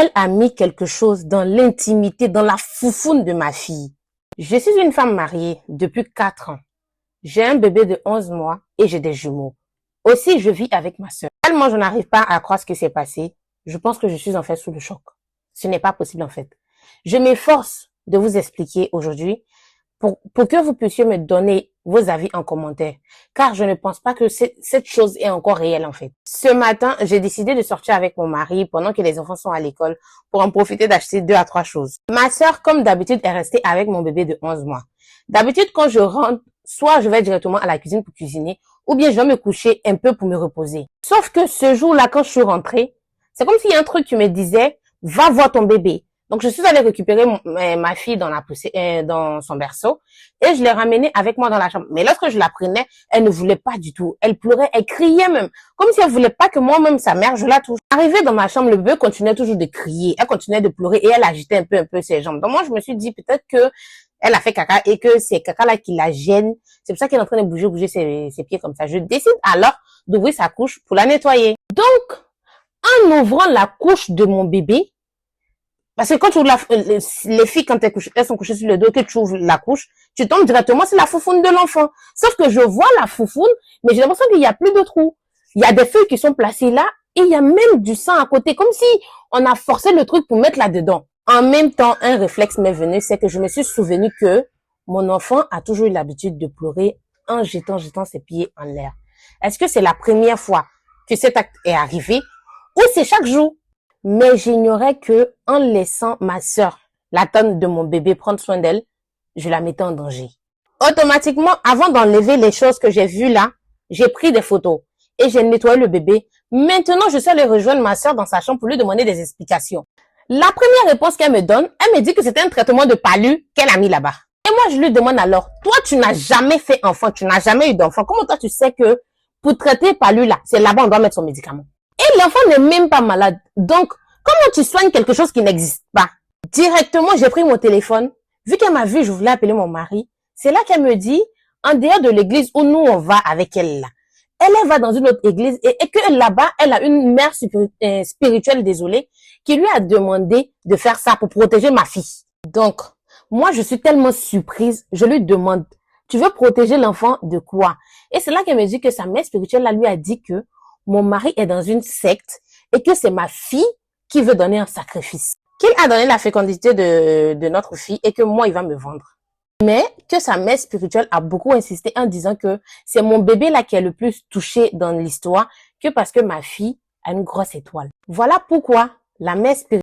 elle a mis quelque chose dans l'intimité, dans la foufoune de ma fille. Je suis une femme mariée depuis 4 ans. J'ai un bébé de 11 mois et j'ai des jumeaux. Aussi, je vis avec ma sœur. Tellement je n'arrive pas à croire ce qui s'est passé, je pense que je suis en fait sous le choc. Ce n'est pas possible en fait. Je m'efforce de vous expliquer aujourd'hui pour que vous puissiez me donner vos avis en commentaire, car je ne pense pas que cette chose est encore réelle en fait. Ce matin, j'ai décidé de sortir avec mon mari pendant que les enfants sont à l'école pour en profiter d'acheter 2 à 3 choses. Ma sœur, comme d'habitude, est restée avec mon bébé de 11 mois. D'habitude, quand je rentre, soit je vais directement à la cuisine pour cuisiner, ou bien je vais me coucher un peu pour me reposer. Sauf que ce jour-là, quand je suis rentrée, c'est comme s'il y a un truc qui me disait, va voir ton bébé. Donc, je suis allée récupérer ma fille dans son berceau et je l'ai ramenée avec moi dans la chambre. Mais lorsque je la prenais, elle ne voulait pas du tout. Elle pleurait, elle criait même. Comme si elle voulait pas que moi-même, sa mère, je la touche. Arrivée dans ma chambre, le bébé continuait toujours de crier. Elle continuait de pleurer et elle agitait un peu ses jambes. Donc, moi, je me suis dit peut-être que elle a fait caca et que c'est caca là qui la gêne. C'est pour ça qu'elle est en train de bouger ses pieds comme ça. Je décide alors d'ouvrir sa couche pour la nettoyer. Donc, en ouvrant la couche de mon bébé, parce que quand tu ouvres les filles, quand elles sont couchées sur le dos, que tu ouvres la couche, tu tombes directement sur la foufoune de l'enfant. Sauf que je vois la foufoune, mais j'ai l'impression qu'il n'y a plus de trous. Il y a des feuilles qui sont placées là, et il y a même du sang à côté, comme si on a forcé le truc pour mettre là-dedans. En même temps, un réflexe m'est venu, c'est que je me suis souvenu que mon enfant a toujours eu l'habitude de pleurer en jetant ses pieds en l'air. Est-ce que c'est la première fois que cet acte est arrivé, ou c'est chaque jour? Mais j'ignorais que en laissant ma sœur, la tante de mon bébé, prendre soin d'elle, je la mettais en danger. Automatiquement, avant d'enlever les choses que j'ai vues là, j'ai pris des photos et j'ai nettoyé le bébé. Maintenant, je suis allée rejoindre ma sœur dans sa chambre pour lui demander des explications. La première réponse qu'elle me donne, elle me dit que c'était un traitement de palu qu'elle a mis là-bas. Et moi, je lui demande alors, toi, tu n'as jamais fait enfant, tu n'as jamais eu d'enfant. Comment toi, tu sais que pour traiter palu là, c'est là-bas on doit mettre son médicament? Et l'enfant n'est même pas malade. Donc, comment tu soignes quelque chose qui n'existe pas? Directement, j'ai pris mon téléphone. Vu qu'elle m'a vu, je voulais appeler mon mari. C'est là qu'elle me dit, en dehors de l'église où nous on va avec elle là, elle va dans une autre église et que là-bas, elle a une mère spirituelle, désolée, qui lui a demandé de faire ça pour protéger ma fille. Donc, moi, je suis tellement surprise. Je lui demande, tu veux protéger l'enfant de quoi? Et c'est là qu'elle me dit que sa mère spirituelle là, lui a dit que mon mari est dans une secte et que c'est ma fille qui veut donner un sacrifice. Qu'il a donné la fécondité de notre fille et que moi, il va me vendre. Mais que sa mère spirituelle a beaucoup insisté en disant que c'est mon bébé là qui est le plus touché dans l'histoire que parce que ma fille a une grosse étoile. Voilà pourquoi la mère spirituelle